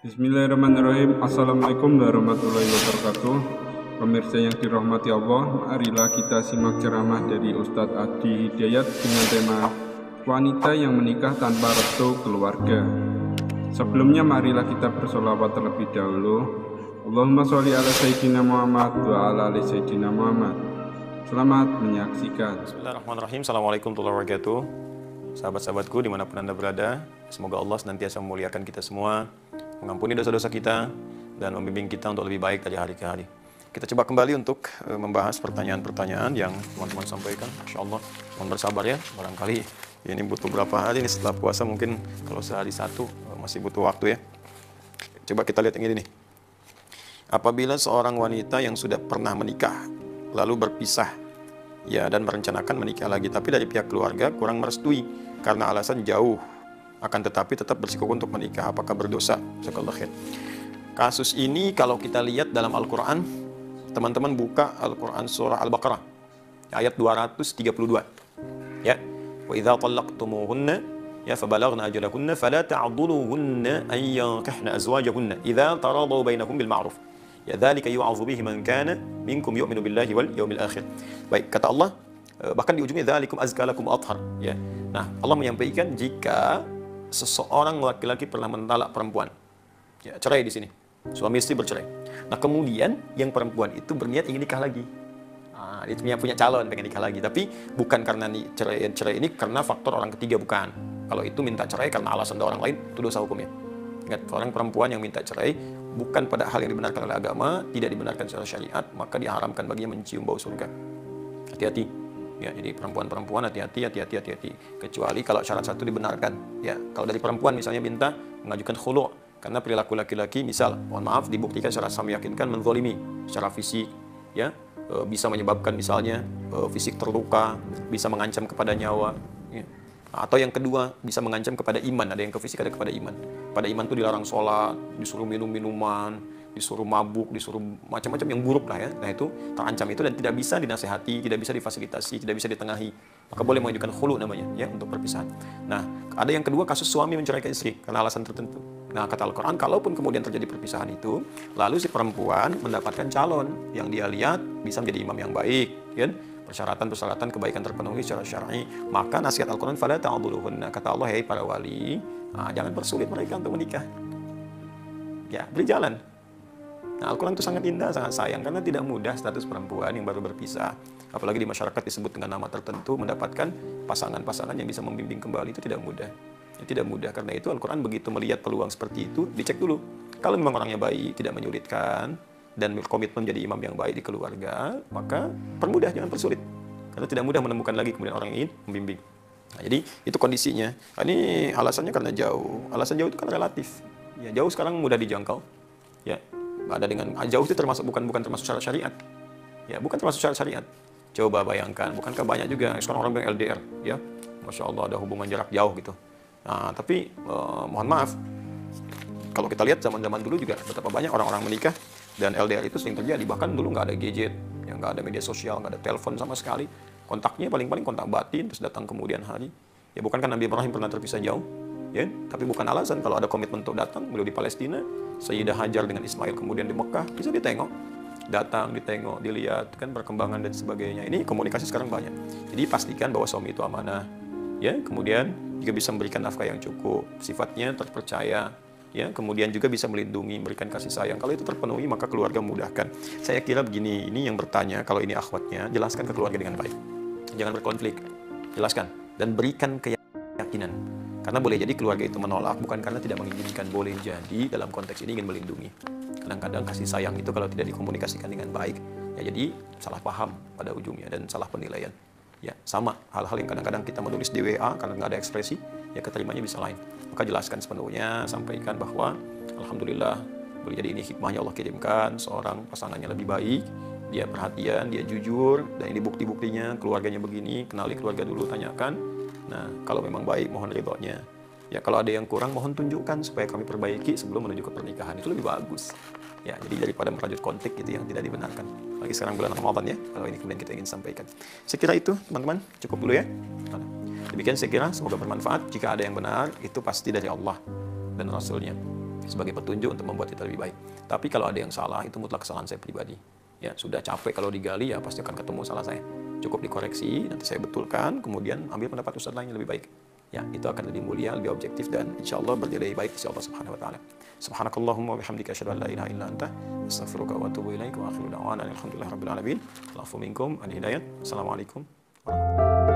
Bismillahirrahmanirrahim. Assalamualaikum warahmatullahi wabarakatuh. Pemirsa yang dirahmati Allah, marilah kita simak ceramah dari Ustadz Adi Hidayat dengan tema Wanita yang menikah tanpa restu keluarga. Sebelumnya marilah kita bersolawat terlebih dahulu. Allahumma sholli ala Sayyidina Muhammad wa ala ali Sayyidina Muhammad. Selamat menyaksikan. Bismillahirrahmanirrahim. Assalamualaikum warahmatullahi wabarakatuh. Sahabat-sahabatku dimanapun Anda berada, semoga Allah senantiasa memuliakan kita semua, mengampuni dosa-dosa kita, dan membimbing kita untuk lebih baik dari hari ke hari. Kita coba kembali untuk membahas pertanyaan-pertanyaan yang teman-teman sampaikan. Insya Allah, mohon bersabar ya. Barangkali ini butuh berapa hari ini setelah puasa, mungkin kalau sehari satu masih butuh waktu ya. Coba kita lihat yang ini nih. Apabila seorang wanita yang sudah pernah menikah, lalu berpisah, ya, dan merencanakan menikah lagi, tapi dari pihak keluarga kurang merestui karena alasan jauh, akan tetapi tetap bersikukuh untuk menikah, apakah berdosa? Jazakallahu khair. Kasus ini kalau kita lihat dalam Al-Quran, teman-teman buka Al-Quran surah Al-Baqarah ayat 232 ya. Wa idza talaqtumuhunna ya fabalaghna ajalahunna fala ta'dhuluhunna an yankihna azwajahunna idza taradaw bainakum bil ma'ruf. Ya dzalika yu'adzu bihi man kana minkum yu'minu billahi wal yawmil akhir. Baik, kata Allah, bahkan di ujungnya dzalikum azkalakum athhar ya. Nah, Allah menyampaikan jika seseorang laki-laki pernah mentalak perempuan, ya, cerai di sini, suami istri bercerai. Nah, kemudian yang perempuan itu berniat ingin nikah lagi. Nah, dia punya calon pengen nikah lagi, tapi bukan karena cerai ini karena faktor orang ketiga, bukan. Kalau itu minta cerai karena alasan dari orang lain, itu dosa hukumnya. Ingat, orang perempuan yang minta cerai bukan pada hal yang dibenarkan oleh agama, tidak dibenarkan secara syariat, maka diharamkan baginya mencium bau surga. Hati-hati. Ya, jadi perempuan-perempuan hati-hati. Kecuali kalau syarat satu dibenarkan. Ya, kalau dari perempuan misalnya minta mengajukan khulu' karena perilaku laki-laki, misal, mohon maaf, dibuktikan secara meyakinkan menzalimi secara fisik, ya, bisa menyebabkan misalnya fisik terluka, bisa mengancam kepada nyawa, ya. Atau yang kedua, bisa mengancam kepada iman. Ada yang ke fisik, ada kepada iman. Pada iman itu dilarang sholat, disuruh minum minuman, disuruh mabuk, disuruh macam-macam yang buruk lah ya. Nah, itu terancam itu dan tidak bisa dinasehati, tidak bisa difasilitasi, tidak bisa ditengahi. Maka boleh mengajukan khulu namanya ya, untuk perpisahan. Nah, ada yang kedua, kasus suami menceraikan istri karena alasan tertentu. Nah, kata Al-Quran, kalaupun kemudian terjadi perpisahan itu, lalu si perempuan mendapatkan calon yang dia lihat bisa menjadi imam yang baik, ya, persyaratan kebaikan terpenuhi secara syar'i, maka nasihat Al-Quran, fala ta'dhuluhunna, kata Allah, hei para wali, jangan persulit mereka untuk menikah. Ya, beri jalan. Nah, Al-Quran itu sangat indah, sangat sayang, karena tidak mudah status perempuan yang baru berpisah, apalagi di masyarakat disebut dengan nama tertentu, mendapatkan pasangan-pasangan yang bisa membimbing kembali, itu tidak mudah. Ya, tidak mudah, karena itu Al-Quran begitu melihat peluang seperti itu, dicek dulu. Kalau memang orangnya baik, tidak menyulitkan, dan komitmen menjadi imam yang baik di keluarga, maka permudah, jangan persulit. Karena tidak mudah menemukan lagi kemudian orang yang ingin membimbing. Nah, jadi itu kondisinya. Nah, ini alasannya karena jauh. Alasan jauh itu kan relatif. Ya, jauh sekarang mudah dijangkau. Ya, ada dengan jauh itu termasuk bukan termasuk syarat syariat. Ya, bukan termasuk syarat syariat. Coba bayangkan, bukankah banyak juga sekarang orang bilang LDR, ya, masya Allah ada hubungan jarak jauh gitu. Nah, tapi mohon maaf, kalau kita lihat zaman-zaman dulu juga betapa banyak orang-orang menikah dan LDR itu sering terjadi. Bahkan dulu nggak ada gadget, ya, nggak ada media sosial, nggak ada telepon sama sekali. Kontaknya paling-paling kontak batin, terus datang kemudian hari. Ya, bukankah Nabi Ibrahim pernah terpisah jauh? Ya, tapi bukan alasan kalau ada komitmen untuk datang. Beliau di Palestina, Sayyidah Hajar dengan Ismail kemudian di Mekah, bisa ditengok. Datang, ditengok, dilihat, kan perkembangan dan sebagainya. Ini komunikasi sekarang banyak. Jadi pastikan bahwa suami itu amanah. Ya, kemudian juga bisa memberikan nafkah yang cukup, sifatnya terpercaya. Ya, kemudian juga bisa melindungi, memberikan kasih sayang. Kalau itu terpenuhi, maka keluarga memudahkan. Saya kira begini, ini yang bertanya, kalau ini akhwatnya, jelaskan ke keluarga dengan baik. Jangan berkonflik, jelaskan. Dan berikan keyakinan. Karena boleh jadi keluarga itu menolak, bukan karena tidak mengizinkan. Boleh jadi dalam konteks ini ingin melindungi. Kadang-kadang kasih sayang itu kalau tidak dikomunikasikan dengan baik, ya jadi salah paham pada ujungnya dan salah penilaian. Ya, sama hal-hal yang kadang-kadang kita menulis di WA karena nggak ada ekspresi, ya keterimanya bisa lain. Maka jelaskan sepenuhnya, sampaikan bahwa alhamdulillah boleh jadi ini hikmahnya Allah kirimkan seorang pasangannya lebih baik, dia perhatian, dia jujur, dan ini bukti-buktinya, keluarganya begini, kenali keluarga dulu, tanyakan. Nah, kalau memang baik, mohon ridhonya. Ya, kalau ada yang kurang, mohon tunjukkan supaya kami perbaiki sebelum menuju ke pernikahan. Itu lebih bagus. Ya, jadi daripada merajut konflik itu yang tidak dibenarkan. Lagi sekarang bulan Ramadan ya, kalau ini kemudian kita ingin sampaikan. Saya kira itu, teman-teman, cukup dulu ya. Demikian saya kira, semoga bermanfaat. Jika ada yang benar, itu pasti dari Allah dan Rasulnya. sebagai petunjuk untuk membuat kita lebih baik. Tapi kalau ada yang salah, itu mutlak kesalahan saya pribadi. Ya, sudah capek kalau digali, ya pasti akan ketemu salah saya. Cukup dikoreksi, nanti saya betulkan, kemudian ambil pendapat ustadz lain yang lebih baik. Ya, itu akan lebih mulia, lebih objektif, dan insya Allah berdiri baik insya Allah subhanahu wa ta'ala. Subhanakallahumma wa bihamdika asyhadu an la ilaha illa anta astaghfiruka wa atubu ilaik wa akhiru da'wana alhamdulillahi rabbil alamin. Allahu minkum al hidayat. Assalamualaikum warahmatullahi wabarakatuh.